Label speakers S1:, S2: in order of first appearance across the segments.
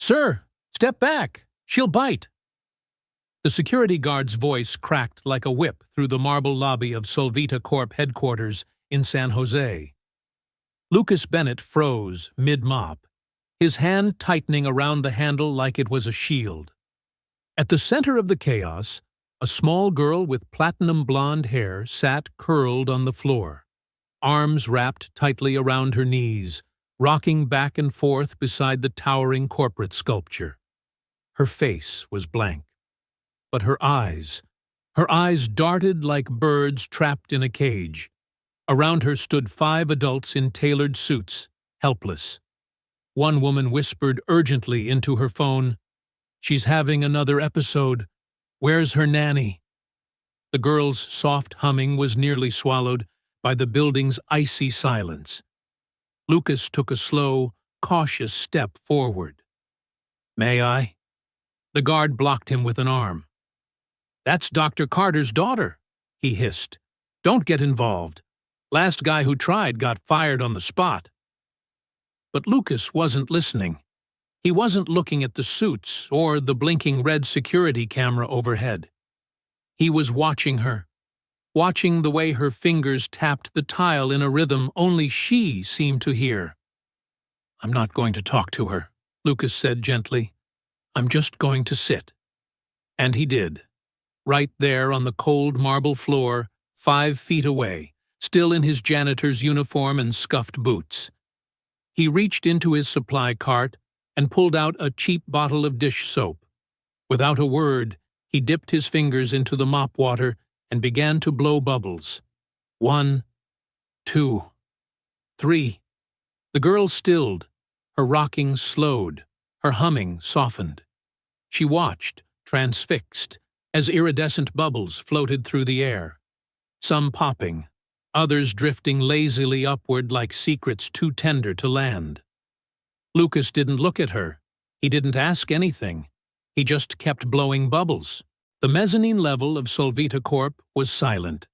S1: "Sir, step back! She'll bite!" The security guard's voice cracked like a whip through the marble lobby of Solvita Corp headquarters in San Jose. Lucas Bennett froze mid-mop, his hand tightening around the handle like it was a shield. At the center of the chaos, a small girl with platinum blonde hair sat curled on the floor, arms wrapped tightly around her knees, rocking back and forth beside the towering corporate sculpture. Her face was blank, but her eyes darted like birds trapped in a cage. Around her stood 5 adults in tailored suits, helpless. One woman whispered urgently into her phone, "She's having another episode. Where's her nanny?" The girl's soft humming was nearly swallowed by the building's icy silence. Lucas took a slow, cautious step forward. "May I?" The guard blocked him with an arm. "That's Dr. Carter's daughter," he hissed. "Don't get involved. Last guy who tried got fired on the spot." But Lucas wasn't listening. He wasn't looking at the suits or the blinking red security camera overhead. He was watching her, watching the way her fingers tapped the tile in a rhythm only she seemed to hear. "I'm not going to talk to her," Lucas said gently. "I'm just going to sit." And he did, right there on the cold marble floor, 5 feet away, still in his janitor's uniform and scuffed boots. He reached into his supply cart and pulled out a cheap bottle of dish soap. Without a word, he dipped his fingers into the mop water and began to blow bubbles. 1, 2, 3. The girl stilled, her rocking slowed, her humming softened. She watched, transfixed, as iridescent bubbles floated through the air, some popping, others drifting lazily upward like secrets too tender to land. Lucas didn't look at her. He didn't ask anything. He just kept blowing bubbles. The mezzanine level of Solvita Corp was silent.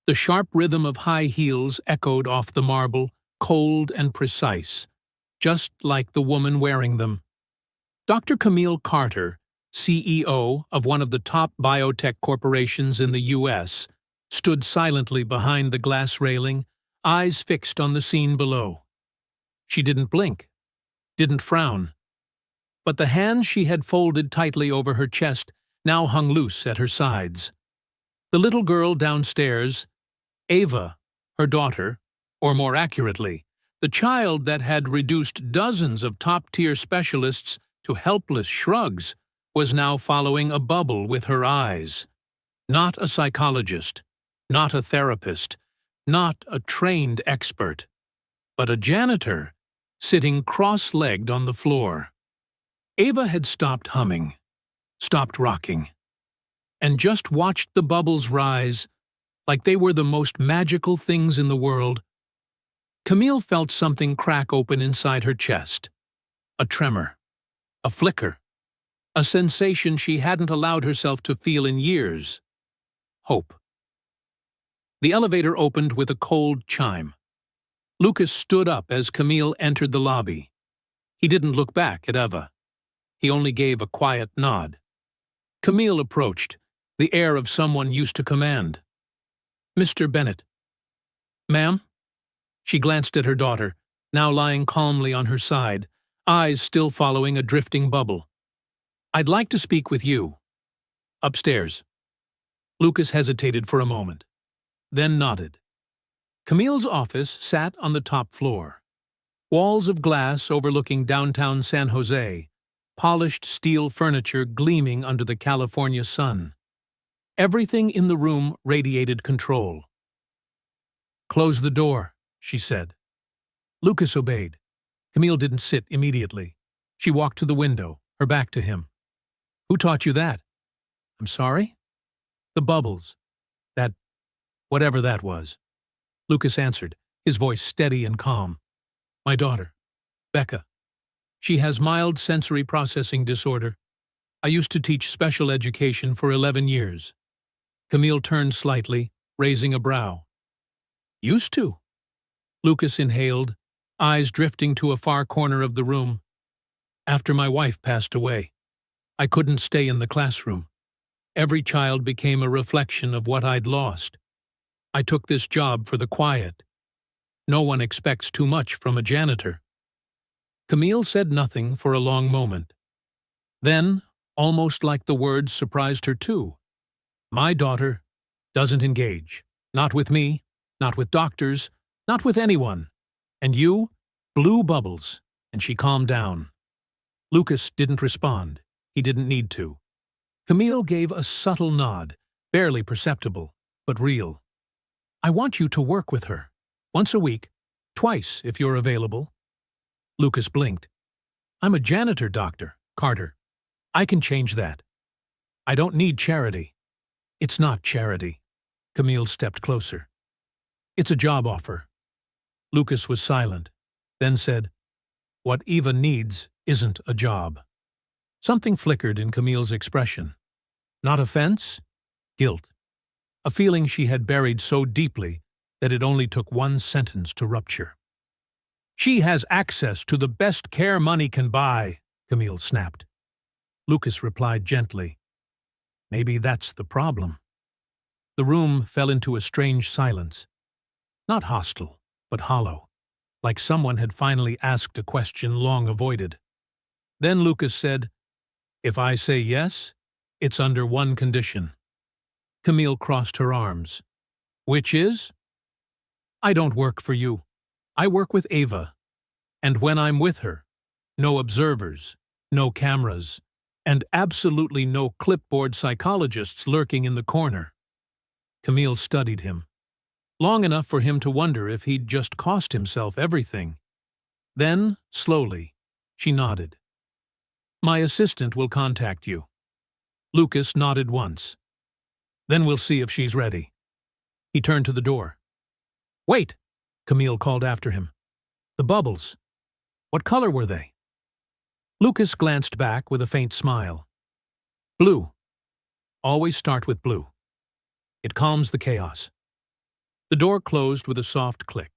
S1: The sharp rhythm of high heels echoed off the marble, cold and precise, just like the woman wearing them. Dr. Camille Carter, CEO of one of the top biotech corporations in the U.S., stood silently behind the glass railing, eyes fixed on the scene below. She didn't blink, didn't frown. But the hands she had folded tightly over her chest now hung loose at her sides. The little girl downstairs, Ava, her daughter, or more accurately, the child that had reduced dozens of top-tier specialists to helpless shrugs, was now following a bubble with her eyes. Not a psychologist, not a therapist, not a trained expert, but a janitor sitting cross-legged on the floor. Ava had stopped humming, stopped rocking, and just watched the bubbles rise like they were the most magical things in the world. Camille felt something crack open inside her chest. A tremor, a flicker, a sensation she hadn't allowed herself to feel in years. Hope. The elevator opened with a cold chime. Lucas stood up as Camille entered the lobby. He didn't look back at Eva. He only gave a quiet nod. Camille approached, the air of someone used to command. "Mr. Bennett." "Ma'am?" She glanced at her daughter, now lying calmly on her side, eyes still following a drifting bubble. "I'd like to speak with you." "Upstairs." Lucas hesitated for a moment, then nodded. Camille's office sat on the top floor. Walls of glass overlooking downtown San Jose, polished steel furniture gleaming under the California sun. Everything in the room radiated control. "Close the door," she said. Lucas obeyed. Camille didn't sit immediately. She walked to the window, her back to him. "Who taught you that?" "I'm sorry?" "The bubbles. That, whatever that was." Lucas answered, his voice steady and calm. "My daughter, Becca. She has mild sensory processing disorder. I used to teach special education for 11 years. Camille turned slightly, raising a brow. "Used to?" Lucas inhaled, eyes drifting to a far corner of the room. After my wife passed away, I couldn't stay in the classroom. Every child became a reflection of what I'd lost. I took this job for the quiet. No one expects too much from a janitor. Camille said nothing for a long moment. Then, almost like the words surprised her too, my daughter doesn't engage. Not with me, not with doctors, not with anyone. And you blew bubbles, and she calmed down. Lucas didn't respond. He didn't need to. Camille gave a subtle nod, barely perceptible, but real. I want you to work with her. Once a week, twice if you're available. Lucas blinked. I'm a janitor, Dr. Carter. I can change that. I don't need charity. It's not charity. Camille stepped closer. It's a job offer. Lucas was silent, then said, What Eva needs isn't a job. Something flickered in Camille's expression. Not offense, guilt. A feeling she had buried so deeply that it only took one sentence to rupture. She has access to the best care money can buy, Camille snapped. Lucas replied gently, Maybe that's the problem. The room fell into a strange silence. Not hostile, but hollow, like someone had finally asked a question long avoided. Then Lucas said, If I say yes, it's under one condition. Camille crossed her arms. Which is? I don't work for you. I work with Ava. And when I'm with her, no observers, no cameras, and absolutely no clipboard psychologists lurking in the corner. Camille studied him, long enough for him to wonder if he'd just cost himself everything. Then, slowly, she nodded. My assistant will contact you. Lucas nodded once. Then we'll see if she's ready. He turned to the door. Wait, Camille called after him. The bubbles. What color were they? Lucas glanced back with a faint smile. Blue. Always start with blue. It calms the chaos. The door closed with a soft click,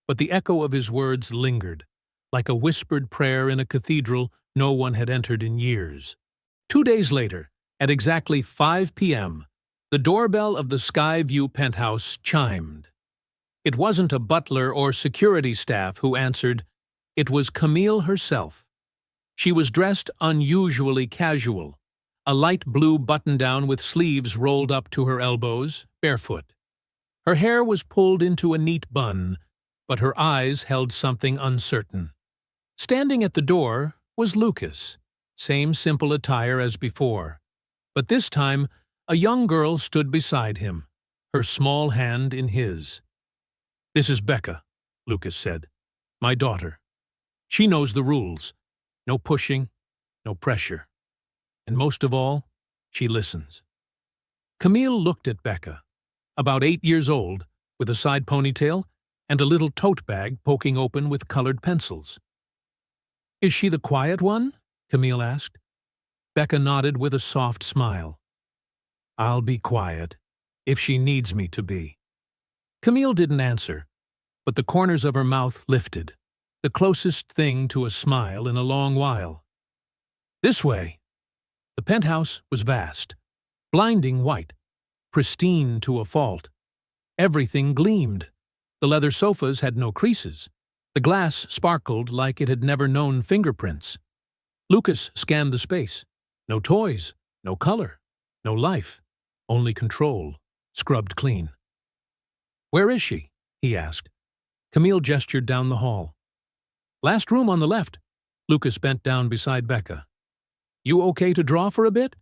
S1: but the echo of his words lingered, like a whispered prayer in a cathedral no one had entered in years. 2 days later, at exactly 5 p.m., the doorbell of the Skyview penthouse chimed. It wasn't a butler or security staff who answered. It was Camille herself. She was dressed unusually casual, a light blue button-down with sleeves rolled up to her elbows, barefoot. Her hair was pulled into a neat bun, but her eyes held something uncertain. Standing at the door was Lucas, same simple attire as before. But this time, a young girl stood beside him, her small hand in his. This is Becca, Lucas said. My daughter. She knows the rules. No pushing, no pressure. And most of all, she listens. Camille looked at Becca, about 8 years old, with a side ponytail and a little tote bag poking open with colored pencils. Is she the quiet one? Camille asked. Becca nodded with a soft smile. I'll be quiet, if she needs me to be. Camille didn't answer, but the corners of her mouth lifted, the closest thing to a smile in a long while. This way. The penthouse was vast, blinding white, pristine to a fault. Everything gleamed. The leather sofas had no creases. The glass sparkled like it had never known fingerprints. Lucas scanned the space. No toys, no color, no life, only control, scrubbed clean. Where is she? He asked. Camille gestured down the hall. Last room on the left. Lucas bent down beside Becca. You okay to draw for a bit?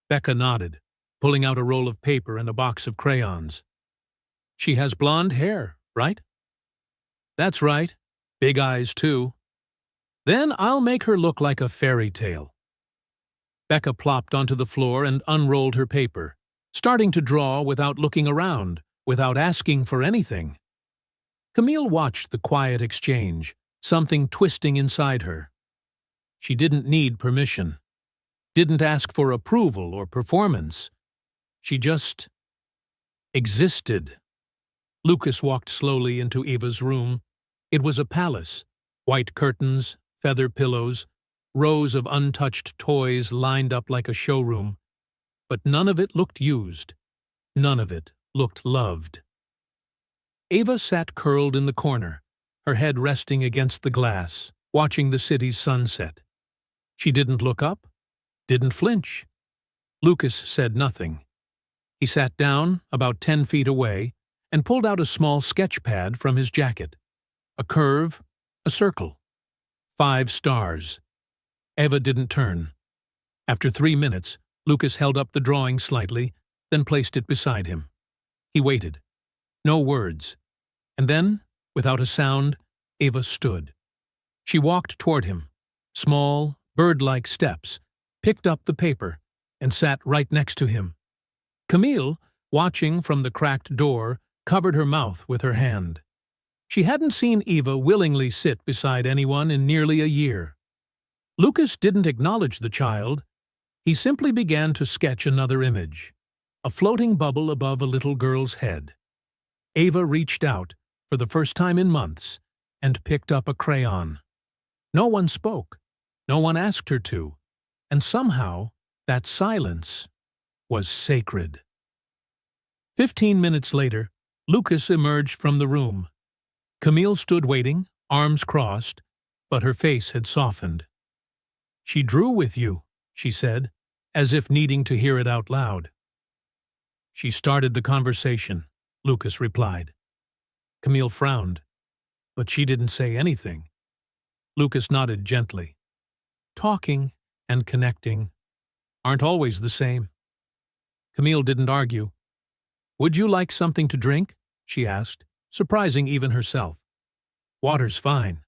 S1: Becca nodded, pulling out a roll of paper and a box of crayons. She has blonde hair, right? That's right. Big eyes, too. Then I'll make her look like a fairy tale. Becca plopped onto the floor and unrolled her paper, starting to draw without looking around, without asking for anything. Camille watched the quiet exchange, something twisting inside her. She didn't need permission, didn't ask for approval or performance. She just existed. Lucas walked slowly into Eva's room. It was a palace, white curtains, feather pillows, rows of untouched toys lined up like a showroom, but none of it looked used. None of it looked loved. Ava sat curled in the corner, her head resting against the glass, watching the city's sunset. She didn't look up, didn't flinch. Lucas said nothing. He sat down about 10 feet away and pulled out a small sketch pad from his jacket. A curve, a circle. 5 stars. Eva didn't turn. After 3 minutes, Lucas held up the drawing slightly, then placed it beside him. He waited. No words. And then, without a sound, Eva stood. She walked toward him, small, bird-like steps, picked up the paper, and sat right next to him. Camille, watching from the cracked door, covered her mouth with her hand. She hadn't seen Eva willingly sit beside anyone in nearly a year. Lucas didn't acknowledge the child. He simply began to sketch another image, a floating bubble above a little girl's head. Eva reached out, for the first time in months, and picked up a crayon. No one spoke. No one asked her to. And somehow, that silence was sacred. 15 minutes later, Lucas emerged from the room. Camille stood waiting, arms crossed, but her face had softened. "She drew with you," she said, as if needing to hear it out loud. "She started the conversation," Lucas replied. Camille frowned, but she didn't say anything. Lucas nodded gently. Talking and connecting aren't always the same. Camille didn't argue. "Would you like something to drink?" she asked, surprising even herself. "Water's fine."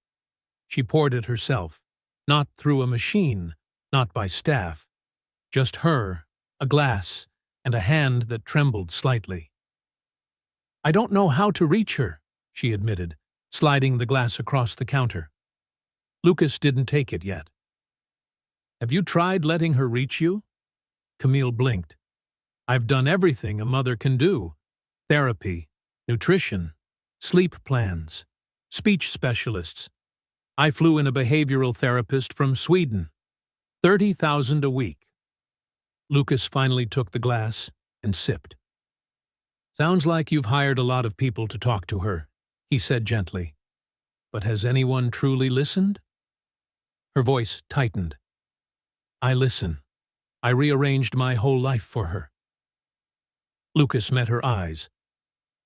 S1: She poured it herself, not through a machine, not by staff. Just her, a glass, and a hand that trembled slightly. "I don't know how to reach her," she admitted, sliding the glass across the counter. Lucas didn't take it yet. "Have you tried letting her reach you?" Camille blinked. "I've done everything a mother can do. Therapy, nutrition, sleep plans, speech specialists. I flew in a behavioral therapist from Sweden. 30,000 a week." Lucas finally took the glass and sipped. "Sounds like you've hired a lot of people to talk to her," he said gently. "But has anyone truly listened?" Her voice tightened. "I listen. I rearranged my whole life for her." Lucas met her eyes.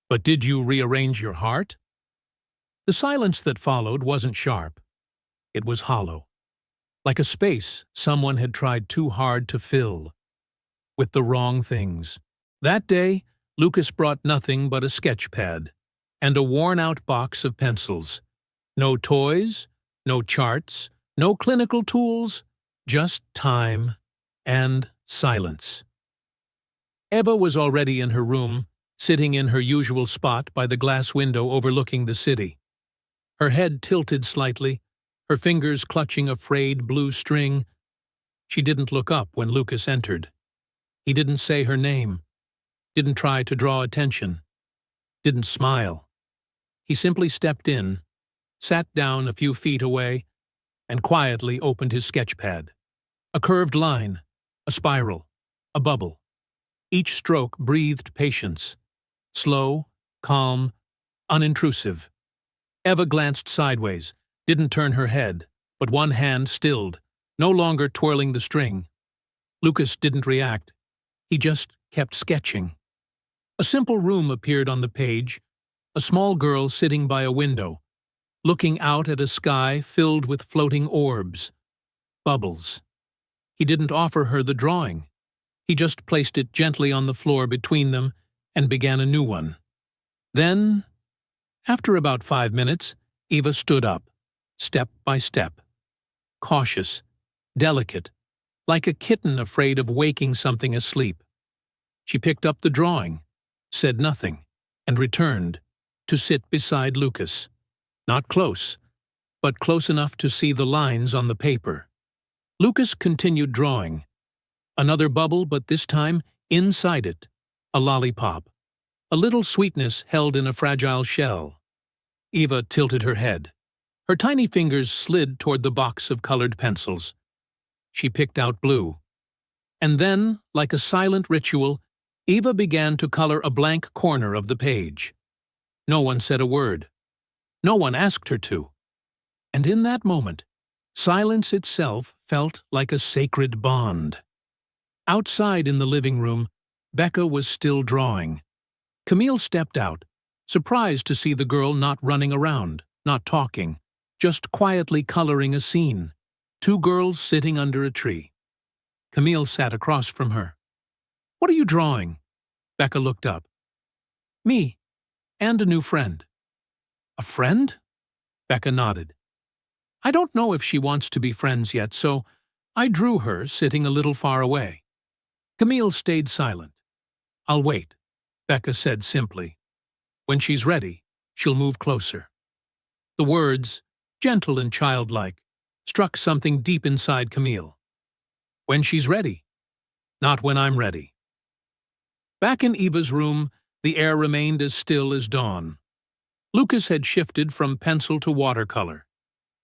S1: "But did you rearrange your heart?" The silence that followed wasn't sharp. It was hollow, like a space someone had tried too hard to fill, with the wrong things. That day, Lucas brought nothing but a sketch pad and a worn-out box of pencils. No toys, no charts, no clinical tools, just time and silence. Eva was already in her room, sitting in her usual spot by the glass window overlooking the city. Her head tilted slightly, her fingers clutching a frayed blue string. She didn't look up when Lucas entered. He didn't say her name, didn't try to draw attention, didn't smile. He simply stepped in, sat down a few feet away, and quietly opened his sketch pad. A curved line, a spiral, a bubble. Each stroke breathed patience. Slow, calm, unintrusive. Eva glanced sideways, didn't turn her head, but one hand stilled, no longer twirling the string. Lucas didn't react. He just kept sketching. A simple room appeared on the page, a small girl sitting by a window, looking out at a sky filled with floating orbs, bubbles. He didn't offer her the drawing. He just placed it gently on the floor between them and began a new one. Then, after about 5 minutes, Eva stood up, step by step. Cautious, delicate, like a kitten afraid of waking something asleep. She picked up the drawing, said nothing, and returned to sit beside Lucas. Not close, but close enough to see the lines on the paper. Lucas continued drawing. Another bubble, but this time, inside it, a lollipop. A little sweetness held in a fragile shell. Eva tilted her head. Her tiny fingers slid toward the box of colored pencils. She picked out blue. And then, like a silent ritual, Eva began to color a blank corner of the page. No one said a word. No one asked her to. And in that moment, silence itself felt like a sacred bond. Outside in the living room, Becca was still drawing. Camille stepped out, surprised to see the girl not running around, not talking, just quietly coloring a scene. Two girls sitting under a tree. Camille sat across from her. "What are you drawing?" Becca looked up. "Me, and a new friend." "A friend?" Becca nodded. "I don't know if she wants to be friends yet, so I drew her sitting a little far away." Camille stayed silent. "I'll wait," Becca said simply. "When she's ready, she'll move closer." The words, gentle and childlike, struck something deep inside Camille. When she's ready, not when I'm ready. Back in Eva's room, the air remained as still as dawn. Lucas had shifted from pencil to watercolor.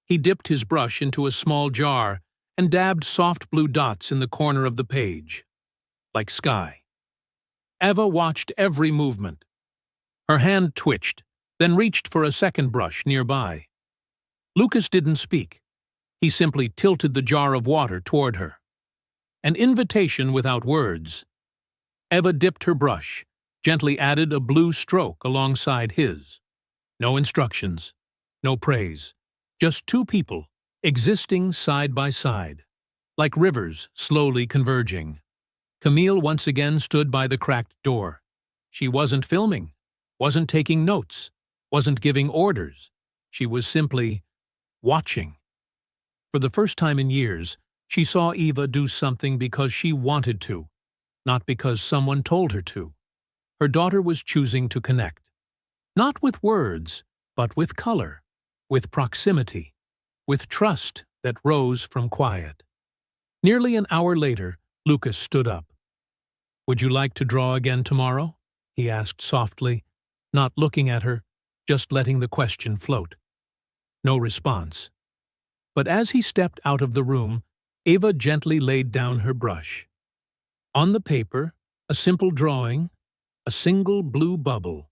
S1: He dipped his brush into a small jar and dabbed soft blue dots in the corner of the page, like sky. Eva watched every movement. Her hand twitched, then reached for a second brush nearby. Lucas didn't speak. He simply tilted the jar of water toward her. An invitation without words. Eva dipped her brush, gently added a blue stroke alongside his. No instructions, no praise, just two people, existing side by side, like rivers slowly converging. Camille once again stood by the cracked door. She wasn't filming, wasn't taking notes, wasn't giving orders. She was simply watching. For the first time in years, she saw Eva do something because she wanted to, not because someone told her to. Her daughter was choosing to connect. Not with words, but with color, with proximity, with trust that rose from quiet. Nearly an hour later, Lucas stood up. "Would you like to draw again tomorrow?" he asked softly, not looking at her, just letting the question float. No response. But as he stepped out of the room, Eva gently laid down her brush. On the paper, a simple drawing, a single blue bubble,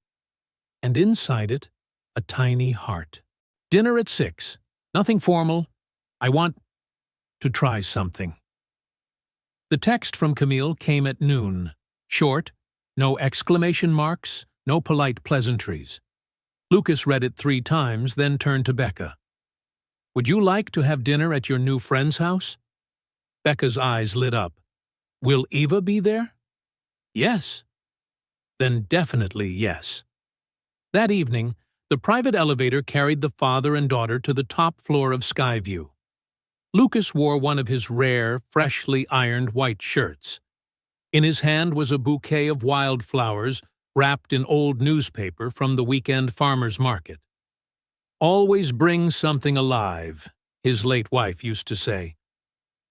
S1: and inside it, a tiny heart. "Dinner at 6. Nothing formal. I want to try something." The text from Camille came at noon. Short, no exclamation marks, no polite pleasantries. Lucas read it 3 times, then turned to Becca. "Would you like to have dinner at your new friend's house?" Becca's eyes lit up. "Will Eva be there?" "Yes." "Then definitely yes." That evening, the private elevator carried the father and daughter to the top floor of Skyview. Lucas wore one of his rare, freshly ironed white shirts. In his hand was a bouquet of wildflowers wrapped in old newspaper from the weekend farmer's market. "Always bring something alive," his late wife used to say.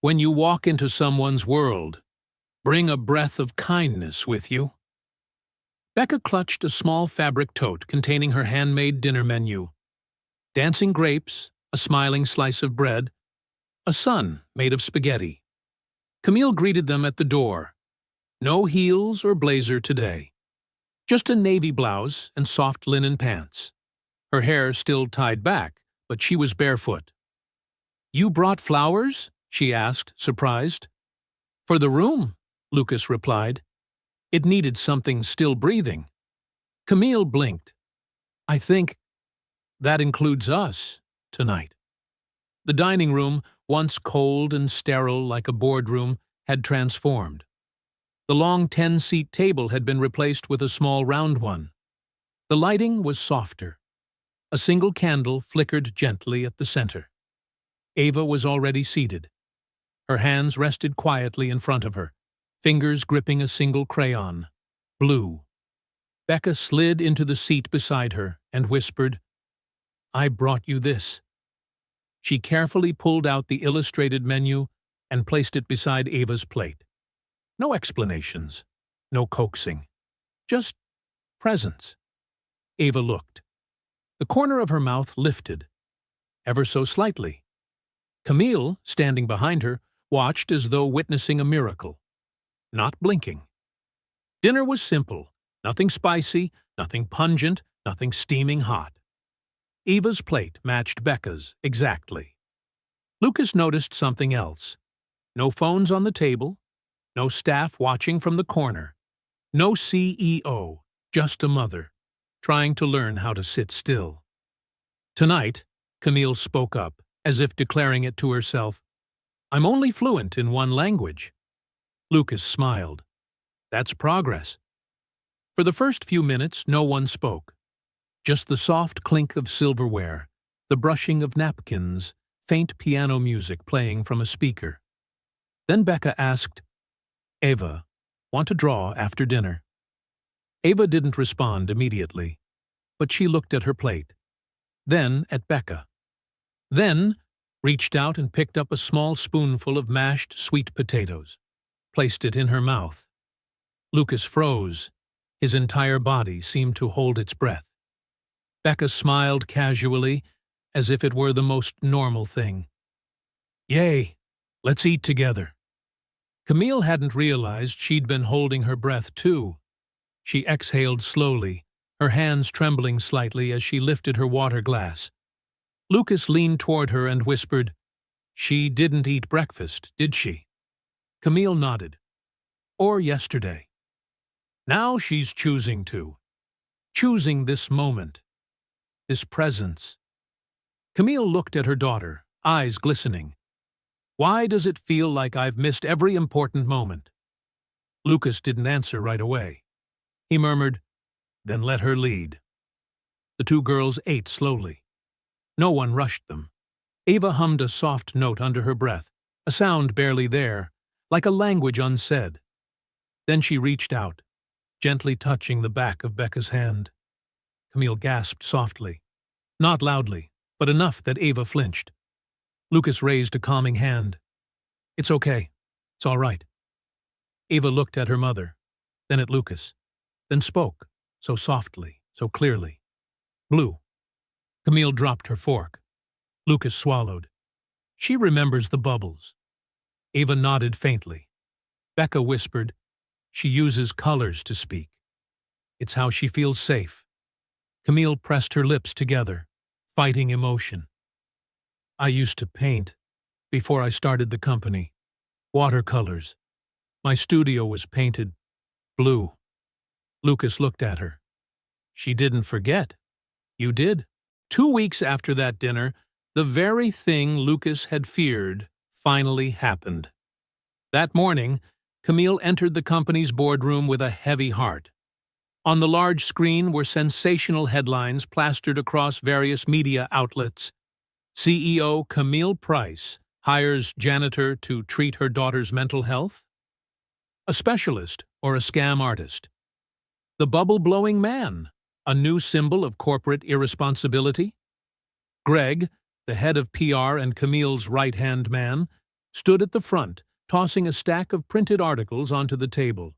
S1: "When you walk into someone's world, bring a breath of kindness with you." Becca clutched a small fabric tote containing her handmade dinner menu. Dancing grapes, a smiling slice of bread, a sun made of spaghetti. Camille greeted them at the door. No heels or blazer today. Just a navy blouse and soft linen pants. Her hair still tied back, but she was barefoot. "You brought flowers?" she asked, surprised. "For the room," Lucas replied. It needed something still breathing. Camille blinked. "I think that includes us tonight." The dining room, once cold and sterile like a boardroom, had transformed. The long 10-seat table had been replaced with a small round one. The lighting was softer. A single candle flickered gently at the center. Eva was already seated. Her hands rested quietly in front of her, fingers gripping a single crayon. Blue. Becca slid into the seat beside her and whispered, "I brought you this." She carefully pulled out the illustrated menu and placed it beside Eva's plate. No explanations, no coaxing, just presence. Eva looked. The corner of her mouth lifted, ever so slightly. Camille, standing behind her, watched as though witnessing a miracle, not blinking. Dinner was simple, nothing spicy, nothing pungent, nothing steaming hot. Eva's plate matched Becca's exactly. Lucas noticed something else. No phones on the table, no staff watching from the corner, no CEO, just a mother, trying to learn how to sit still. Tonight, Camille spoke up, as if declaring it to herself, "I'm only fluent in one language." Lucas smiled. That's progress. For the first few minutes, no one spoke. Just the soft clink of silverware, the brushing of napkins, faint piano music playing from a speaker. Then Becca asked, "Eva, want to draw after dinner?" Eva didn't respond immediately, but she looked at her plate, then at Becca. Then reached out and picked up a small spoonful of mashed sweet potatoes, placed it in her mouth. Lucas froze. His entire body seemed to hold its breath. Becca smiled casually, as if it were the most normal thing. "Yay, let's eat together." Camille hadn't realized she'd been holding her breath too. She exhaled slowly, her hands trembling slightly as she lifted her water glass. Lucas leaned toward her and whispered, "She didn't eat breakfast, did she?" Camille nodded. "Or yesterday. Now she's choosing to. Choosing this moment. This presence." Camille looked at her daughter, eyes glistening. "Why does it feel like I've missed every important moment?" Lucas didn't answer right away. He murmured, "Then let her lead." The two girls ate slowly. No one rushed them. Eva hummed a soft note under her breath, a sound barely there, like a language unsaid. Then she reached out, gently touching the back of Becca's hand. Camille gasped softly, not loudly, but enough that Eva flinched. Lucas raised a calming hand. "It's okay. It's all right." Eva looked at her mother, then at Lucas, then spoke, so softly, so clearly. "Blue." Camille dropped her fork. Lucas swallowed. "She remembers the bubbles." Eva nodded faintly. Becca whispered, "She uses colors to speak. It's how she feels safe." Camille pressed her lips together, fighting emotion. "I used to paint before I started the company. Watercolors. My studio was painted blue." Lucas looked at her. "She didn't forget. You did." 2 weeks after that dinner, the very thing Lucas had feared finally happened. That morning, Camille entered the company's boardroom with a heavy heart. On the large screen were sensational headlines plastered across various media outlets. CEO Camille Price hires janitor to treat her daughter's mental health? A specialist or a scam artist? The bubble-blowing man, a new symbol of corporate irresponsibility? Greg, the head of PR and Camille's right-hand man, stood at the front, tossing a stack of printed articles onto the table.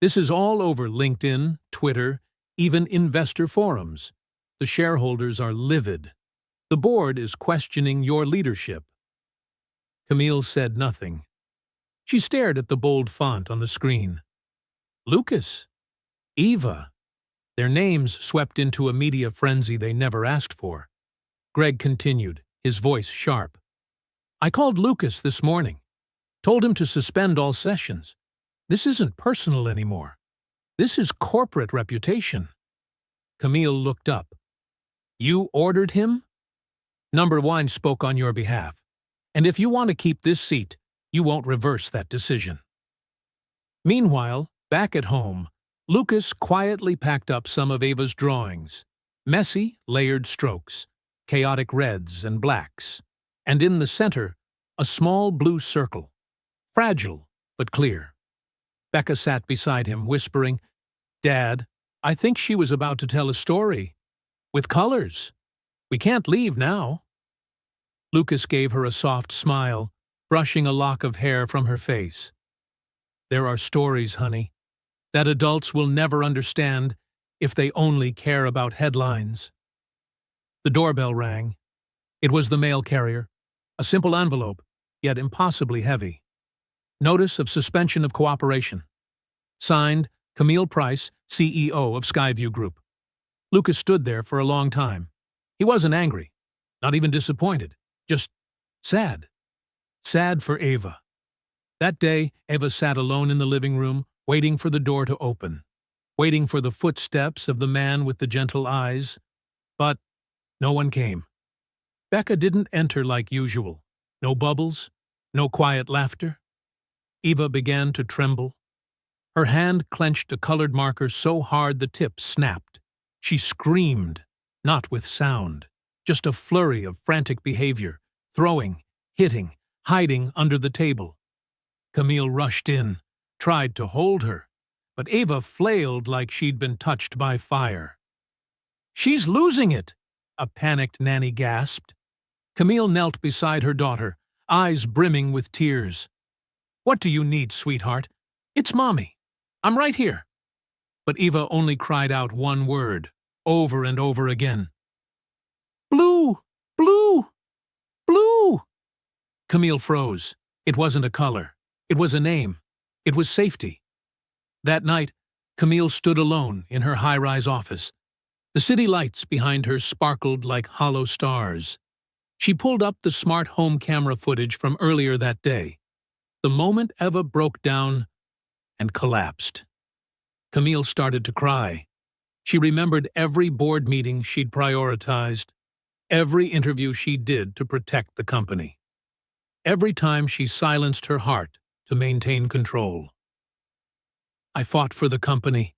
S1: This is all over LinkedIn, Twitter, even investor forums. The shareholders are livid. The board is questioning your leadership. Camille said nothing. She stared at the bold font on the screen. Lucas, Eva. Their names swept into a media frenzy they never asked for. Greg continued, his voice sharp. "I called Lucas this morning. Told him to suspend all sessions. This isn't personal anymore. This is corporate reputation." Camille looked up. "You ordered him?" "Number one spoke on your behalf. And if you want to keep this seat, you won't reverse that decision." Meanwhile, back at home, Lucas quietly packed up some of Ava's drawings. Messy, layered strokes, chaotic reds and blacks, and in the center, a small blue circle. Fragile, but clear. Becca sat beside him, whispering, "Dad, I think she was about to tell a story. With colors. We can't leave now." Lucas gave her a soft smile, brushing a lock of hair from her face. "There are stories, honey, that adults will never understand if they only care about headlines." The doorbell rang. It was the mail carrier. A simple envelope, yet impossibly heavy. Notice of suspension of cooperation. Signed, Camille Price, CEO of Skyview Group. Lucas stood there for a long time. He wasn't angry, not even disappointed, just sad. Sad for Ava. That day, Ava sat alone in the living room, waiting for the door to open, waiting for the footsteps of the man with the gentle eyes. But no one came. Becca didn't enter like usual. No bubbles, no quiet laughter. Eva began to tremble. Her hand clenched a colored marker so hard the tip snapped. She screamed, not with sound, just a flurry of frantic behavior, throwing, hitting, hiding under the table. Camille rushed in, tried to hold her, but Ava flailed like she'd been touched by fire. "She's losing it!" a panicked nanny gasped. Camille knelt beside her daughter, eyes brimming with tears. "What do you need, sweetheart? It's Mommy. I'm right here." But Eva only cried out one word, over and over again. "Blue! Blue! Blue!" Camille froze. It wasn't a color. It was a name. It was safety. That night, Camille stood alone in her high-rise office. The city lights behind her sparkled like hollow stars. She pulled up the smart home camera footage from earlier that day. The moment Eva broke down and collapsed. Camille started to cry. She remembered every board meeting she'd prioritized, every interview she did to protect the company, every time she silenced her heart to maintain control. "I fought for the company,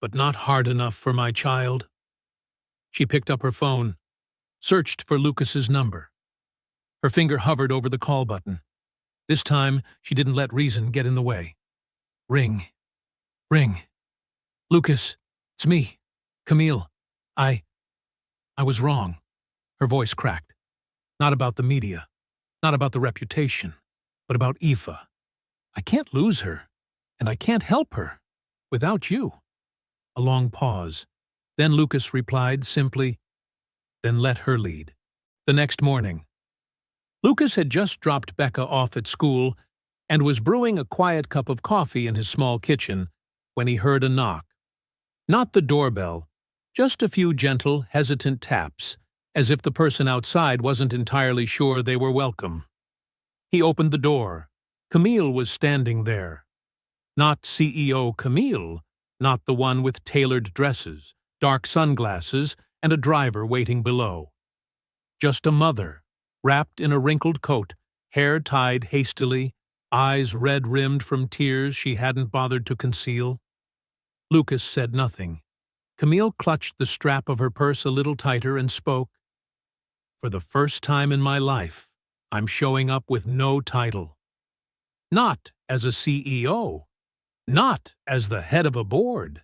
S1: but not hard enough for my child." She picked up her phone, searched for Lucas's number. Her finger hovered over the call button. This time, she didn't let reason get in the way. Ring. Ring. "Lucas, it's me, Camille. I was wrong." Her voice cracked. "Not about the media, not about the reputation, but about Eva. I can't lose her, and I can't help her without you." A long pause. Then Lucas replied simply, "Then let her lead." The next morning, Lucas had just dropped Becca off at school and was brewing a quiet cup of coffee in his small kitchen when he heard a knock. Not the doorbell, just a few gentle, hesitant taps, as if the person outside wasn't entirely sure they were welcome. He opened the door. Camille was standing there. Not CEO Camille, not the one with tailored dresses, dark sunglasses, and a driver waiting below. Just a mother, wrapped in a wrinkled coat, hair tied hastily, eyes red-rimmed from tears she hadn't bothered to conceal. Lucas said nothing. Camille clutched the strap of her purse a little tighter and spoke. "For the first time in my life, I'm showing up with no title. Not as a CEO, not as the head of a board,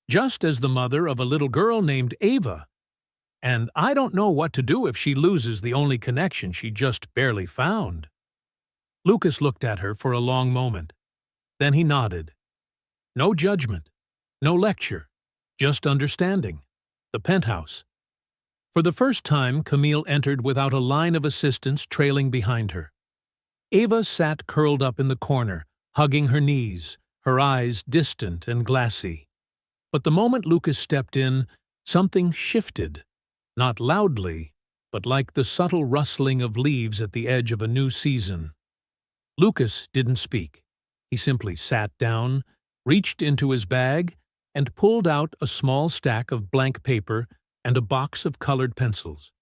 S1: just as the mother of a little girl named Ava. And I don't know what to do if she loses the only connection she just barely found." Lucas looked at her for a long moment. Then he nodded. No judgment, no lecture, just understanding. The penthouse. For the first time, Camille entered without a line of assistants trailing behind her. Ava sat curled up in the corner, hugging her knees, her eyes distant and glassy. But the moment Lucas stepped in, something shifted, not loudly, but like the subtle rustling of leaves at the edge of a new season. Lucas didn't speak. He simply sat down, reached into his bag, and pulled out a small stack of blank paper and a box of colored pencils.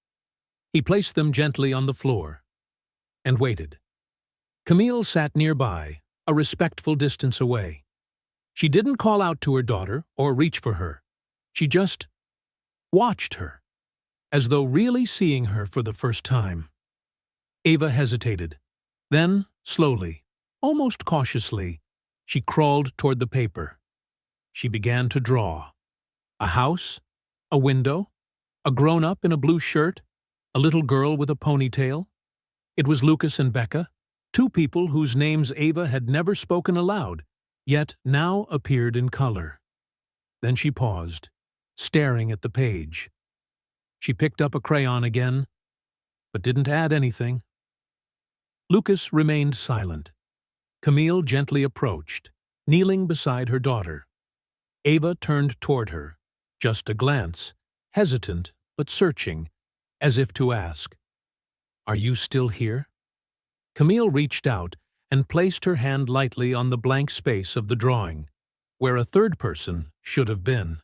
S1: He placed them gently on the floor and waited. Camille sat nearby, a respectful distance away. She didn't call out to her daughter or reach for her. She just watched her, as though really seeing her for the first time. Ava hesitated. Then, slowly, almost cautiously, she crawled toward the paper. She began to draw. A house, a window, a grown-up in a blue shirt, a little girl with a ponytail. It was Lucas and Becca, two people whose names Ava had never spoken aloud, yet now appeared in color. Then she paused, staring at the page. She picked up a crayon again, but didn't add anything. Lucas remained silent. Camille gently approached, kneeling beside her daughter. Ava turned toward her, just a glance, hesitant but searching, as if to ask, "Are you still here?" Camille reached out and placed her hand lightly on the blank space of the drawing, where a third person should have been.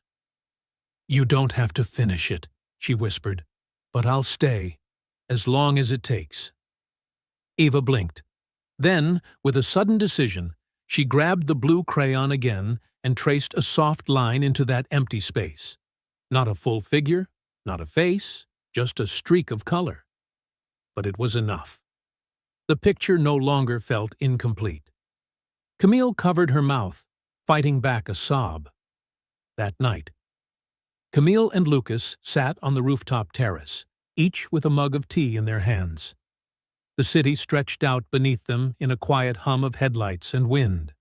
S1: "You don't have to finish it," she whispered, "but I'll stay, as long as it takes." Ava blinked. Then, with a sudden decision, she grabbed the blue crayon again and traced a soft line into that empty space. Not a full figure, not a face, just a streak of color. But it was enough. The picture no longer felt incomplete. Camille covered her mouth, fighting back a sob. That night, Camille and Lucas sat on the rooftop terrace, each with a mug of tea in their hands. The city stretched out beneath them in a quiet hum of headlights and wind.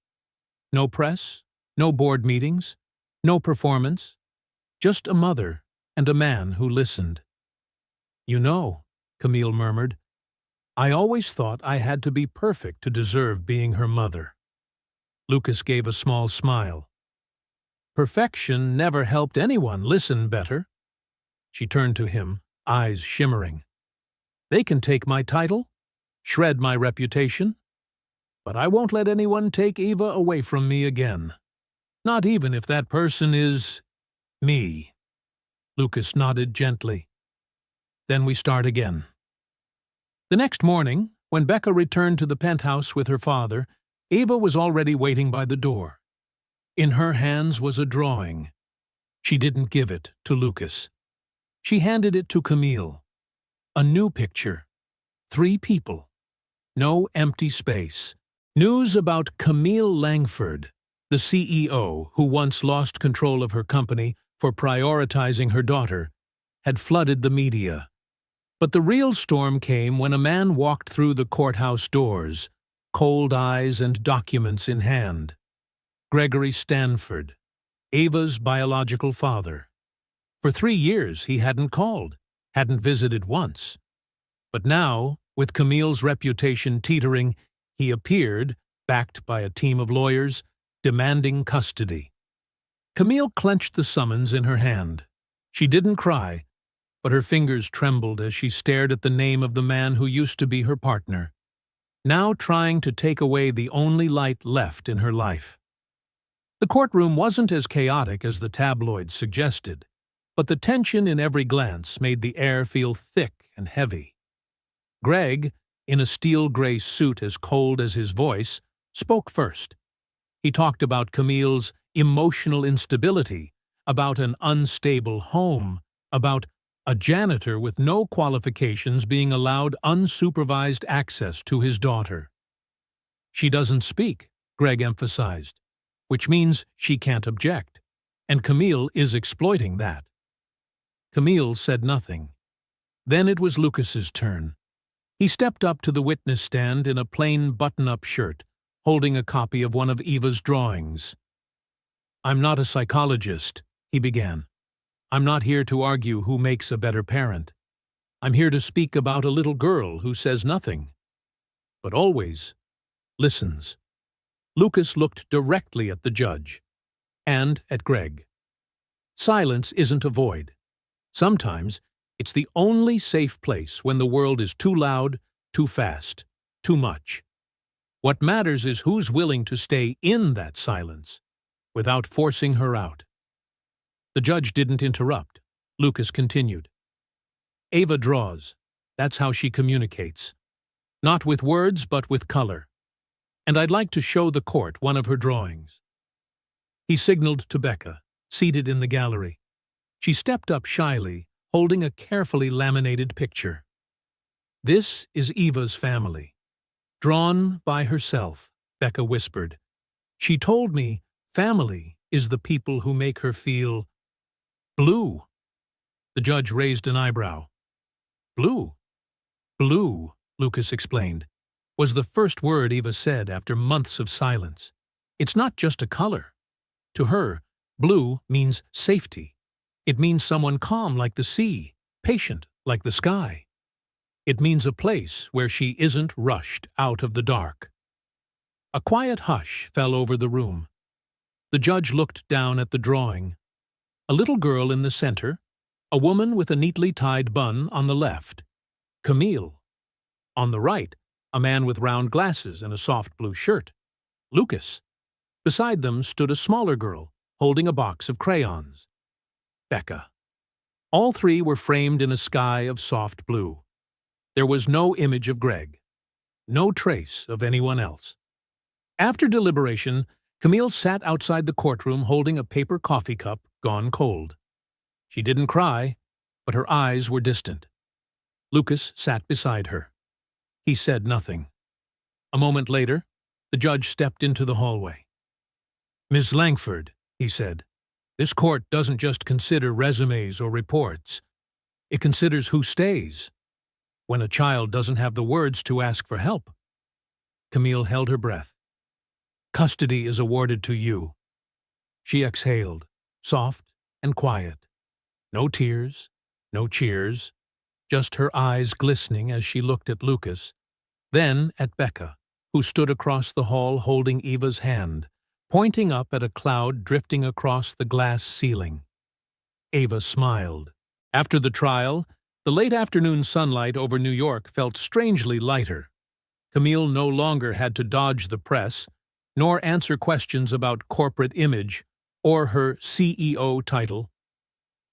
S1: No press, no board meetings, no performance, just a mother and a man who listened. "You know," Camille murmured, "I always thought I had to be perfect to deserve being her mother." Lucas gave a small smile. "Perfection never helped anyone listen better." She turned to him, eyes shimmering. "They can take my title, shred my reputation, but I won't let anyone take Eva away from me again. Not even if that person is me." Lucas nodded gently. "Then we start again." The next morning, when Becca returned to the penthouse with her father, Eva was already waiting by the door. In her hands was a drawing. She didn't give it to Lucas. She handed it to Camille. A new picture. 3 people. No empty space. News about Camille Langford, the CEO who once lost control of her company for prioritizing her daughter, had flooded the media. But the real storm came when a man walked through the courthouse doors, cold eyes and documents in hand. Gregory Stanford, Ava's biological father. For 3 years he hadn't called, hadn't visited once. But now, with Camille's reputation teetering, he appeared, backed by a team of lawyers, demanding custody. Camille clenched the summons in her hand. She didn't cry, but her fingers trembled as she stared at the name of the man who used to be her partner, now trying to take away the only light left in her life. The courtroom wasn't as chaotic as the tabloids suggested, but the tension in every glance made the air feel thick and heavy. Greg, in a steel-gray suit as cold as his voice, spoke first. He talked about Camille's emotional instability, about an unstable home, about a janitor with no qualifications being allowed unsupervised access to his daughter. "She doesn't speak," Greg emphasized, "which means she can't object, and Camille is exploiting that." Camille said nothing. Then it was Lucas's turn. He stepped up to the witness stand in a plain button-up shirt, holding a copy of one of Eva's drawings. "I'm not a psychologist," he began. "I'm not here to argue who makes a better parent. I'm here to speak about a little girl who says nothing, but always listens." Lucas looked directly at the judge, and at Greg. Silence isn't a void. Sometimes it's the only safe place when the world is too loud, too fast, too much. What matters is who's willing to stay in that silence, without forcing her out. The judge didn't interrupt. Lucas continued. "Ava draws. That's how she communicates. Not with words, but with color. And I'd like to show the court one of her drawings." He signaled to Becca, seated in the gallery. She stepped up shyly, holding a carefully laminated picture. "This is Eva's family. Drawn by herself," Becca whispered. "She told me family is the people who make her feel blue." The judge raised an eyebrow. "Blue?" "Blue," Lucas explained, was the first word Eva said after months of silence. "It's not just a color. To her, blue means safety. It means someone calm like the sea, patient like the sky." It means a place where she isn't rushed out of the dark. A quiet hush fell over the room. The judge looked down at the drawing. A little girl in the center, a woman with a neatly tied bun on the left, Camille. On the right, a man with round glasses and a soft blue shirt, Lucas. Beside them stood a smaller girl, holding a box of crayons, Becca. All three were framed in a sky of soft blue. There was no image of Greg, no trace of anyone else. After deliberation, Camille sat outside the courtroom holding a paper coffee cup gone cold. She didn't cry, but her eyes were distant. Lucas sat beside her. He said nothing. A moment later, the judge stepped into the hallway. "Miss Langford," he said, "this court doesn't just consider resumes or reports. It considers who stays. When a child doesn't have the words to ask for help." Camille held her breath. "Custody is awarded to you." She exhaled, soft and quiet. No tears, no cheers, just her eyes glistening as she looked at Lucas, then at Becca, who stood across the hall holding Eva's hand, pointing up at a cloud drifting across the glass ceiling. Eva smiled. After the trial, the late afternoon sunlight over New York felt strangely lighter. Camille no longer had to dodge the press, nor answer questions about corporate image or her CEO title.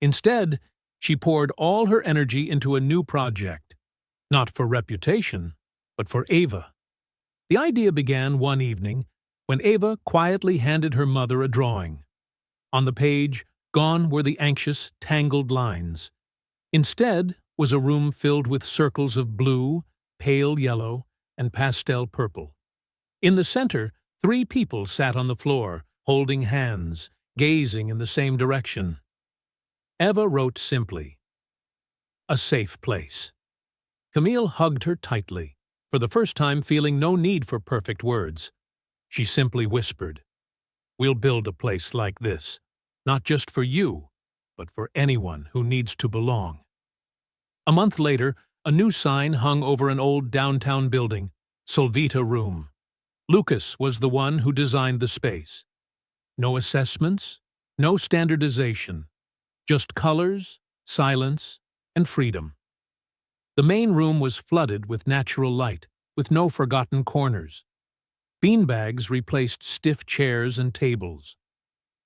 S1: Instead, she poured all her energy into a new project, not for reputation, but for Eva. The idea began one evening when Eva quietly handed her mother a drawing. On the page, gone were the anxious, tangled lines. Instead was a room filled with circles of blue, pale yellow, and pastel purple. In the center, 3 people sat on the floor, holding hands, gazing in the same direction. Eva wrote simply, "A safe place." Camille hugged her tightly, for the first time feeling no need for perfect words. She simply whispered, "We'll build a place like this, not just for you, but for anyone who needs to belong." A month later, a new sign hung over an old downtown building, Solvita Room. Lucas was the one who designed the space. No assessments, no standardization, just colors, silence, and freedom. The main room was flooded with natural light, with no forgotten corners. Beanbags replaced stiff chairs and tables.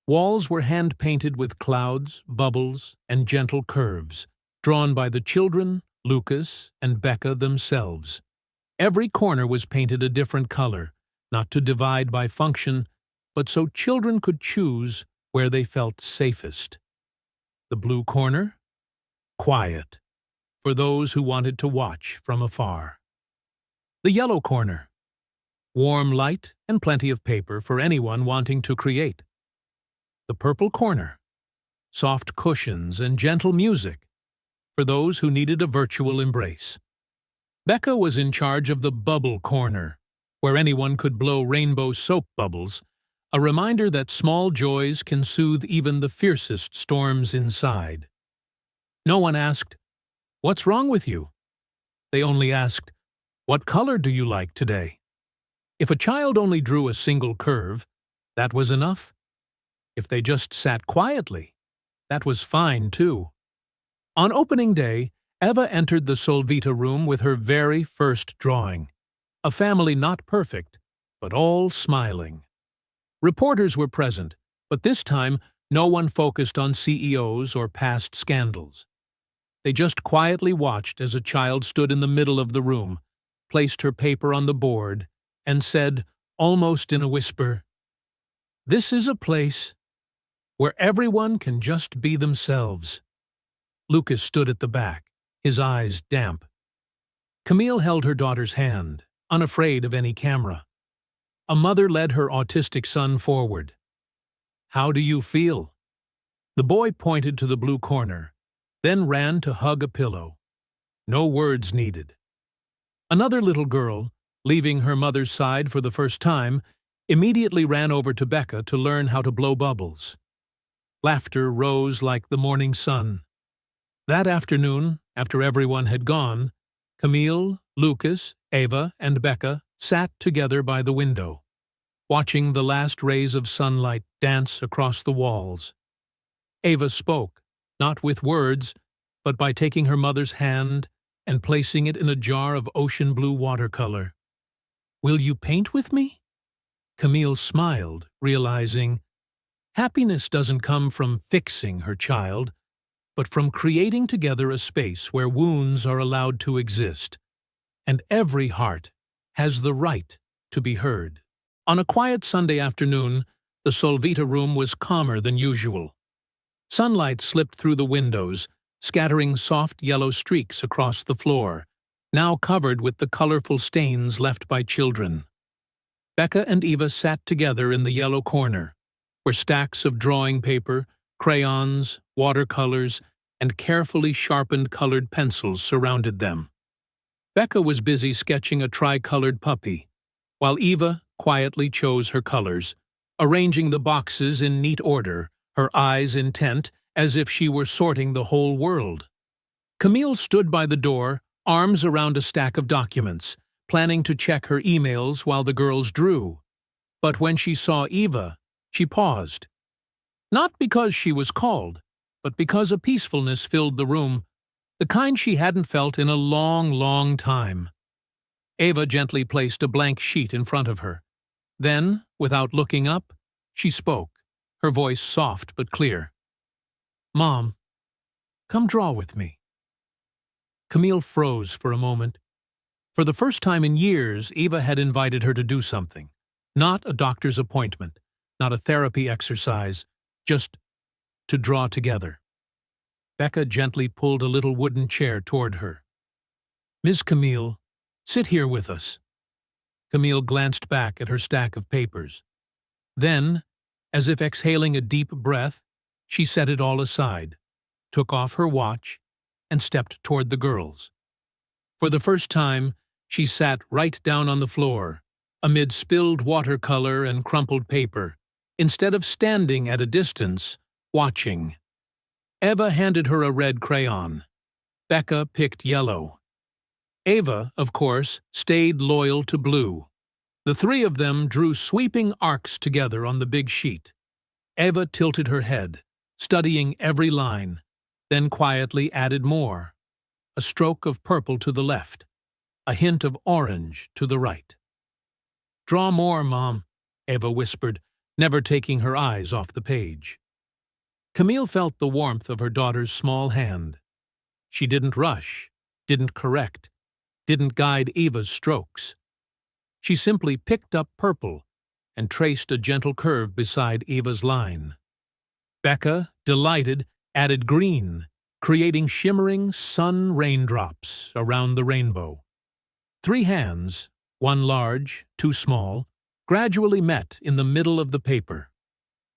S1: Walls were hand-painted with clouds, bubbles, and gentle curves, drawn by the children, Lucas, and Becca themselves. Every corner was painted a different color, not to divide by function, but so children could choose where they felt safest. The blue corner? Quiet, for those who wanted to watch from afar. The yellow corner? Warm light and plenty of paper for anyone wanting to create. The purple corner? Soft cushions and gentle music, for those who needed a virtual embrace. Becca was in charge of the bubble corner, where anyone could blow rainbow soap bubbles, a reminder that small joys can soothe even the fiercest storms inside. No one asked, "What's wrong with you?" They only asked, "What color do you like today?" If a child only drew a single curve, that was enough. If they just sat quietly, that was fine too. On opening day, Eva entered the Solvita room with her very first drawing. A family not perfect, but all smiling. Reporters were present, but this time no one focused on CEOs or past scandals. They just quietly watched as a child stood in the middle of the room, placed her paper on the board, and said, almost in a whisper, "This is a place where everyone can just be themselves." Lucas stood at the back, his eyes damp. Camille held her daughter's hand, unafraid of any camera. A mother led her autistic son forward. "How do you feel?" The boy pointed to the blue corner, then ran to hug a pillow. No words needed. Another little girl, leaving her mother's side for the first time, immediately ran over to Becca to learn how to blow bubbles. Laughter rose like the morning sun. That afternoon, after everyone had gone, Camille, Lucas, Ava, and Becca sat together by the window, watching the last rays of sunlight dance across the walls. Ava spoke, not with words, but by taking her mother's hand and placing it in a jar of ocean blue watercolor. "Will you paint with me?" Camille smiled, realizing happiness doesn't come from fixing her child, but from creating together a space where wounds are allowed to exist, and every heart has the right to be heard. On a quiet Sunday afternoon, the Solvita room was calmer than usual. Sunlight slipped through the windows, scattering soft yellow streaks across the floor, now covered with the colorful stains left by children. Becca and Eva sat together in the yellow corner, where stacks of drawing paper, crayons, watercolors, and carefully sharpened colored pencils surrounded them. Becca was busy sketching a tri-colored puppy, while Eva quietly chose her colors, arranging the boxes in neat order, her eyes intent as if she were sorting the whole world. Camille stood by the door, arms around a stack of documents, planning to check her emails while the girls drew. But when she saw Eva, she paused. Not because she was called, but because a peacefulness filled the room, the kind she hadn't felt in a long, long time. Eva gently placed a blank sheet in front of her. Then, without looking up, she spoke, her voice soft but clear. "Mom, come draw with me." Camille froze for a moment. For the first time in years, Eva had invited her to do something. Not a doctor's appointment, not a therapy exercise, just to draw together. Becca gently pulled a little wooden chair toward her. "Miss Camille, sit here with us." Camille glanced back at her stack of papers. Then, as if exhaling a deep breath, she set it all aside, took off her watch, and stepped toward the girls. For the first time, she sat right down on the floor, amid spilled watercolor and crumpled paper, instead of standing at a distance, watching. Eva handed her a red crayon. Becca picked yellow. Ava, of course, stayed loyal to blue. The three of them drew sweeping arcs together on the big sheet. Eva tilted her head, studying every line, then quietly added more. A stroke of purple to the left, a hint of orange to the right. "Draw more, Mom," Eva whispered, never taking her eyes off the page. Camille felt the warmth of her daughter's small hand. She didn't rush, didn't correct, didn't guide Eva's strokes. She simply picked up purple and traced a gentle curve beside Eva's line. Becca, delighted, added green, creating shimmering sun raindrops around the rainbow. Three hands, one large, two small, gradually met in the middle of the paper.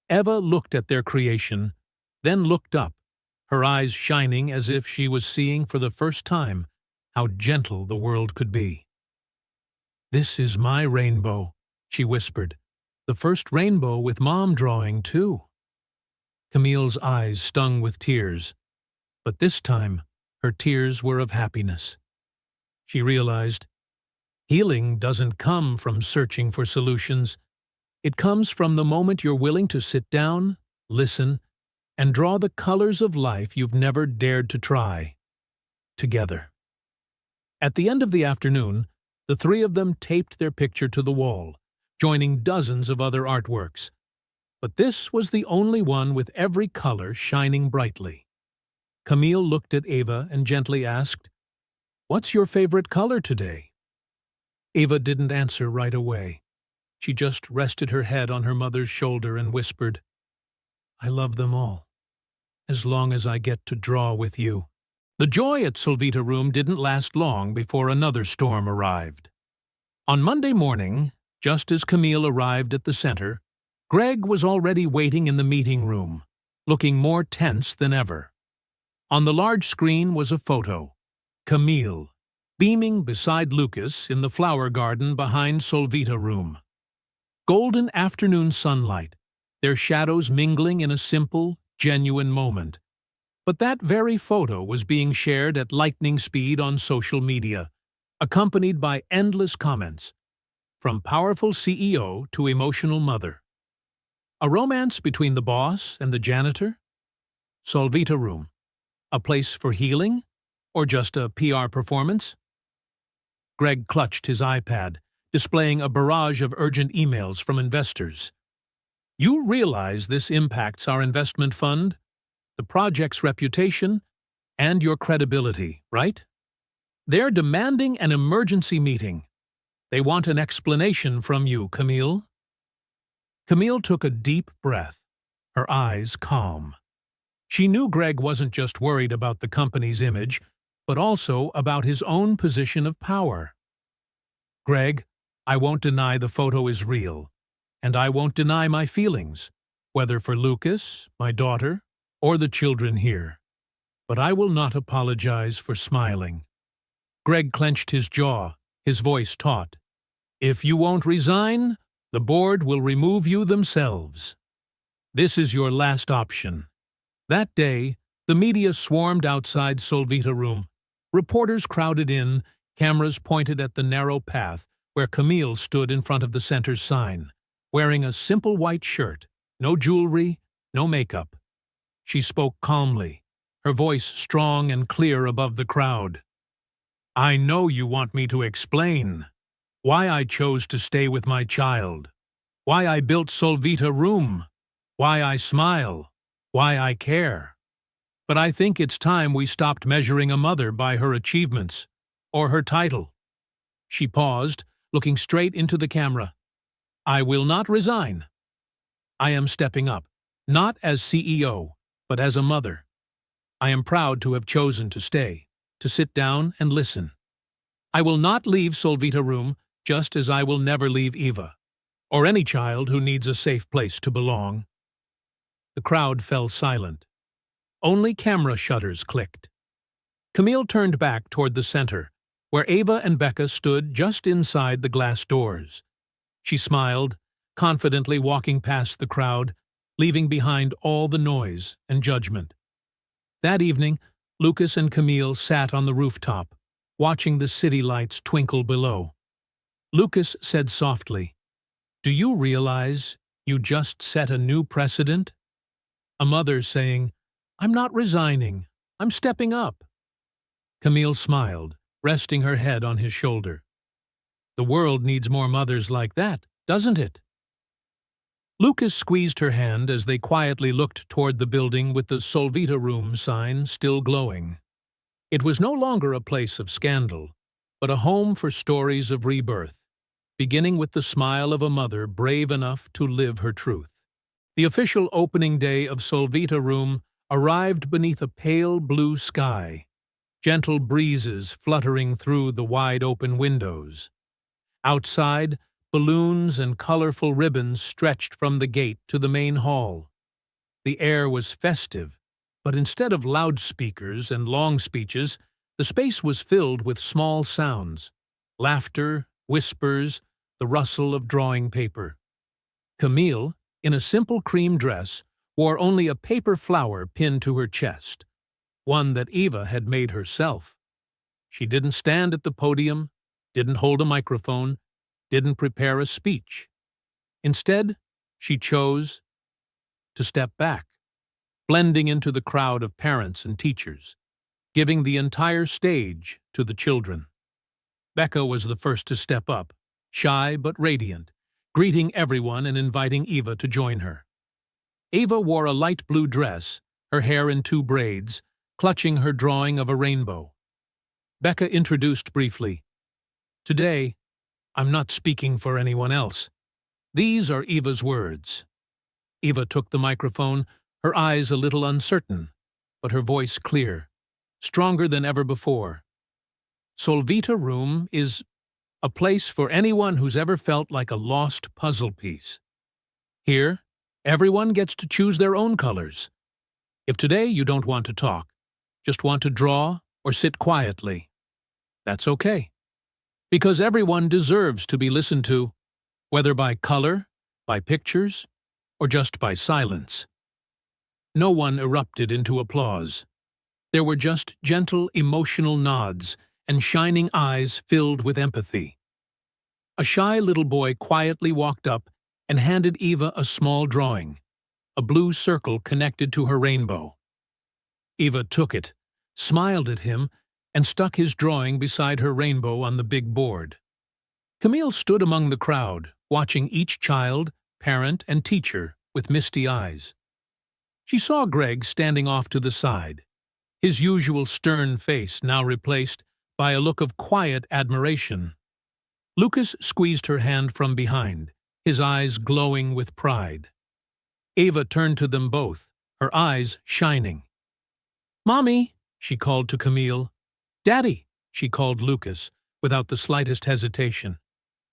S1: Eva looked at their creation, then looked up, her eyes shining as if she was seeing for the first time how gentle the world could be. "This is my rainbow," she whispered. "The first rainbow with Mom drawing, too." Camille's eyes stung with tears, but this time her tears were of happiness. She realized, healing doesn't come from searching for solutions. It comes from the moment you're willing to sit down, listen, and draw the colors of life you've never dared to try. Together. At the end of the afternoon, the three of them taped their picture to the wall, joining dozens of other artworks. But this was the only one with every color shining brightly. Camille looked at Ava and gently asked, "What's your favorite color today?" Ava didn't answer right away. She just rested her head on her mother's shoulder and whispered, "I love them all, as long as I get to draw with you." The joy at Solvita Room didn't last long before another storm arrived. On Monday morning, just as Camille arrived at the center, Greg was already waiting in the meeting room, looking more tense than ever. On the large screen was a photo, Camille, beaming beside Lucas in the flower garden behind Solvita Room. Golden afternoon sunlight, their shadows mingling in a simple, genuine moment. But that very photo was being shared at lightning speed on social media, accompanied by endless comments, from powerful CEO to emotional mother. A romance between the boss and the janitor? Solvita room. A place for healing? Or just a PR performance? Greg clutched his iPad, displaying a barrage of urgent emails from investors. You realize this impacts our investment fund, the project's reputation, and your credibility, right? They're demanding an emergency meeting. They want an explanation from you, Camille. Camille took a deep breath, her eyes calm. She knew Greg wasn't just worried about the company's image, but also about his own position of power. Greg, I won't deny the photo is real, and I won't deny my feelings, whether for Lucas, my daughter, or the children here. But I will not apologize for smiling. Greg clenched his jaw, his voice taut. If you won't resign, the board will remove you themselves. This is your last option. That day, the media swarmed outside Solvita room. Reporters crowded in, cameras pointed at the narrow path where Camille stood in front of the center's sign, wearing a simple white shirt, no jewelry, no makeup. She spoke calmly, her voice strong and clear above the crowd. I know you want me to explain why I chose to stay with my child, why I built Solvita room, why I smile, why I care. But I think it's time we stopped measuring a mother by her achievements or her title. She paused, looking straight into the camera. I will not resign. I am stepping up, not as CEO, but as a mother. I am proud to have chosen to stay, to sit down and listen. I will not leave Solvita room, just as I will never leave Eva, or any child who needs a safe place to belong. The crowd fell silent. Only camera shutters clicked. Camille turned back toward the center, where Ava and Becca stood just inside the glass doors. She smiled, confidently walking past the crowd, leaving behind all the noise and judgment. That evening, Lucas and Camille sat on the rooftop, watching the city lights twinkle below. Lucas said softly, Do you realize you just set a new precedent? A mother saying, I'm not resigning, I'm stepping up. Camille smiled, resting her head on his shoulder. The world needs more mothers like that, doesn't it? Lucas squeezed her hand as they quietly looked toward the building with the Solvita room sign still glowing. It was no longer a place of scandal, but a home for stories of rebirth, beginning with the smile of a mother brave enough to live her truth. The official opening day of Solvita room arrived beneath a pale blue sky, gentle breezes fluttering through the wide-open windows. Outside, balloons and colorful ribbons stretched from the gate to the main hall. The air was festive, but instead of loudspeakers and long speeches, the space was filled with small sounds, laughter, whispers, the rustle of drawing paper. Camille, in a simple cream dress, wore only a paper flower pinned to her chest, one that Eva had made herself. She didn't stand at the podium, didn't hold a microphone, didn't prepare a speech. Instead, she chose to step back, blending into the crowd of parents and teachers, giving the entire stage to the children. Becca was the first to step up, shy but radiant, greeting everyone and inviting Eva to join her. Eva wore a light blue dress, her hair in 2 braids, clutching her drawing of a rainbow. Becca introduced briefly, Today, I'm not speaking for anyone else. These are Eva's words. Eva took the microphone, her eyes a little uncertain, but her voice clear, stronger than ever before. Solvita room is a place for anyone who's ever felt like a lost puzzle piece. Here, everyone gets to choose their own colors. If today you don't want to talk, just want to draw or sit quietly, that's okay. Because everyone deserves to be listened to, whether by color, by pictures, or just by silence. No one erupted into applause. There were just gentle, emotional nods and shining eyes filled with empathy. A shy little boy quietly walked up and handed Eva a small drawing, a blue circle connected to her rainbow. Eva took it, smiled at him, and stuck his drawing beside her rainbow on the big board. Camille stood among the crowd, watching each child, parent, and teacher with misty eyes. She saw Greg standing off to the side, his usual stern face now replaced by a look of quiet admiration. Lucas squeezed her hand from behind, his eyes glowing with pride. Eva turned to them both, her eyes shining. "Mommy," she called to Camille. "Daddy," she called Lucas, without the slightest hesitation.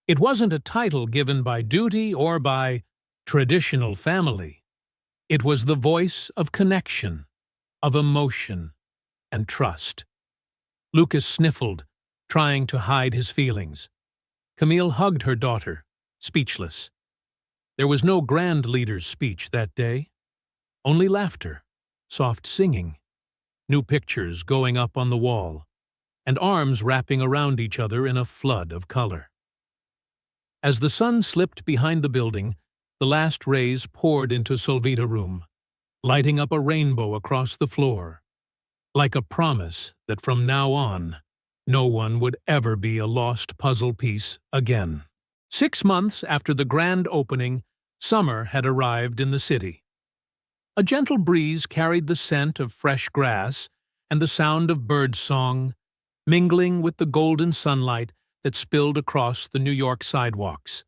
S1: It wasn't a title given by duty or by traditional family. It was the voice of connection, of emotion, and trust. Lucas sniffled, trying to hide his feelings. Camille hugged her daughter, speechless. There was no grand leader's speech that day. Only laughter, soft singing, new pictures going up on the wall, and arms wrapping around each other in a flood of color. As the sun slipped behind the building, the last rays poured into Solvita room, lighting up a rainbow across the floor, like a promise that from now on, no one would ever be a lost puzzle piece again. 6 months after the grand opening, summer had arrived in the city. A gentle breeze carried the scent of fresh grass and the sound of bird song, mingling with the golden sunlight that spilled across the New York sidewalks.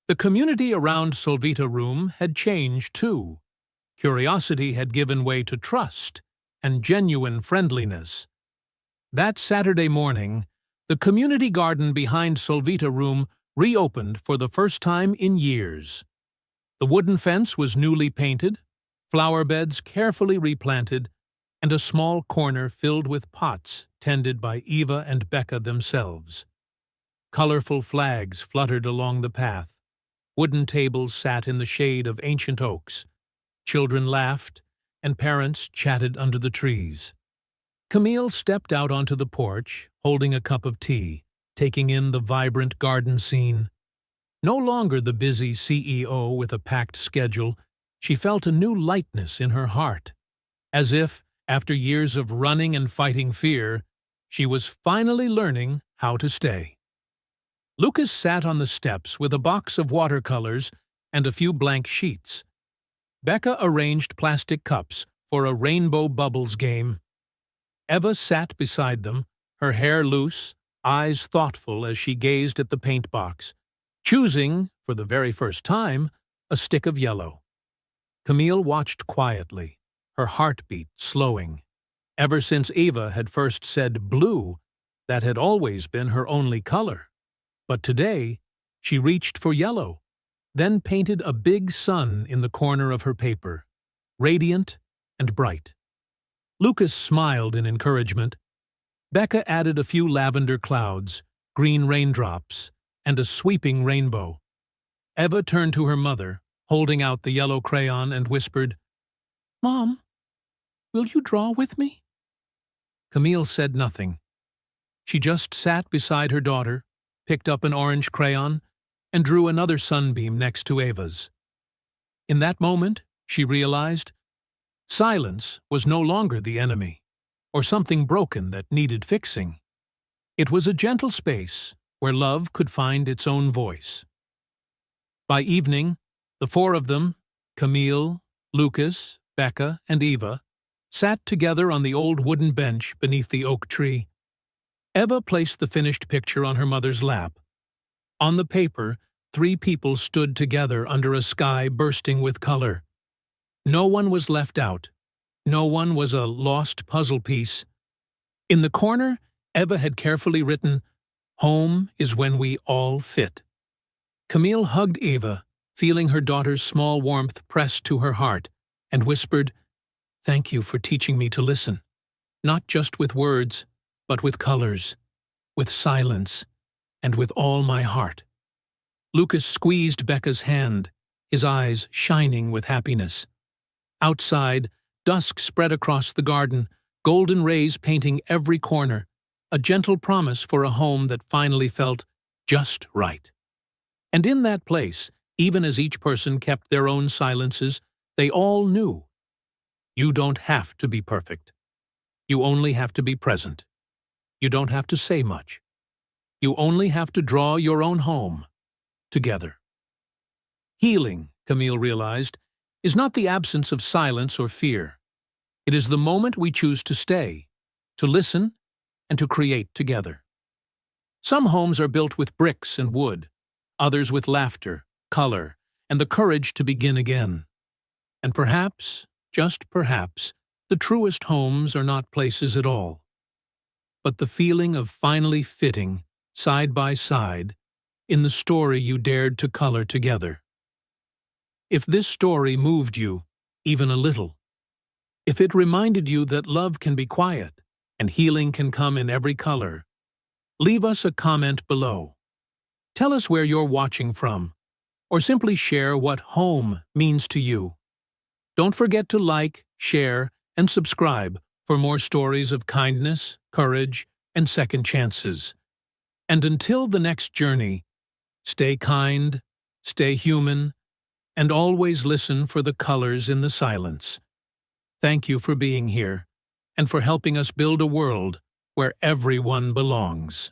S1: The community around Solvita room had changed too. Curiosity had given way to trust and genuine friendliness. That Saturday morning, the community garden behind Solvita room reopened for the first time in years. The wooden fence was newly painted, flower beds carefully replanted, and a small corner filled with pots tended by Eva and Becca themselves. Colorful flags fluttered along the path. Wooden tables sat in the shade of ancient oaks. Children laughed, and parents chatted under the trees. Camille stepped out onto the porch, holding a cup of tea, taking in the vibrant garden scene. No longer the busy CEO with a packed schedule, she felt a new lightness in her heart, as if, after years of running and fighting fear, she was finally learning how to stay. Lucas sat on the steps with a box of watercolors and a few blank sheets. Becca arranged plastic cups for a rainbow bubbles game. Eva sat beside them, her hair loose, eyes thoughtful as she gazed at the paint box, choosing, for the very first time, a stick of yellow. Camille watched quietly, her heartbeat slowing. Ever since Eva had first said blue, that had always been her only color. But today, she reached for yellow, then painted a big sun in the corner of her paper, radiant and bright. Lucas smiled in encouragement. Becca added a few lavender clouds, green raindrops, and a sweeping rainbow. Eva turned to her mother, holding out the yellow crayon, and whispered, "Mom, will you draw with me?" Camille said nothing. She just sat beside her daughter, picked up an orange crayon, and drew another sunbeam next to Eva's. In that moment, she realized, silence was no longer the enemy, or something broken that needed fixing. It was a gentle space where love could find its own voice. By evening, the four of them, Camille, Lucas, Becca, and Eva, sat together on the old wooden bench beneath the oak tree. Eva placed the finished picture on her mother's lap. On the paper, 3 people stood together under a sky bursting with color. No one was left out. No one was a lost puzzle piece. In the corner, Eva had carefully written, "Home is when we all fit." Camille hugged Eva, feeling her daughter's small warmth pressed to her heart, and whispered, "Thank you for teaching me to listen, not just with words, but with colors, with silence, and with all my heart." Lucas squeezed Becca's hand, his eyes shining with happiness. Outside, dusk spread across the garden, golden rays painting every corner, a gentle promise for a home that finally felt just right. And in that place, even as each person kept their own silences, they all knew. You don't have to be perfect. You only have to be present. You don't have to say much. You only have to draw your own home together. Healing, Camille realized, is not the absence of silence or fear. It is the moment we choose to stay, to listen, and to create together. Some homes are built with bricks and wood, others with laughter, color, and the courage to begin again. And perhaps, just perhaps, the truest homes are not places at all, but the feeling of finally fitting, side by side, in the story you dared to color together. If this story moved you, even a little, if it reminded you that love can be quiet and healing can come in every color, leave us a comment below. Tell us where you're watching from, or simply share what home means to you. Don't forget to like, share, and subscribe for more stories of kindness, courage, and second chances. And until the next journey, stay kind, stay human, and always listen for the colors in the silence. Thank you for being here, and for helping us build a world where everyone belongs.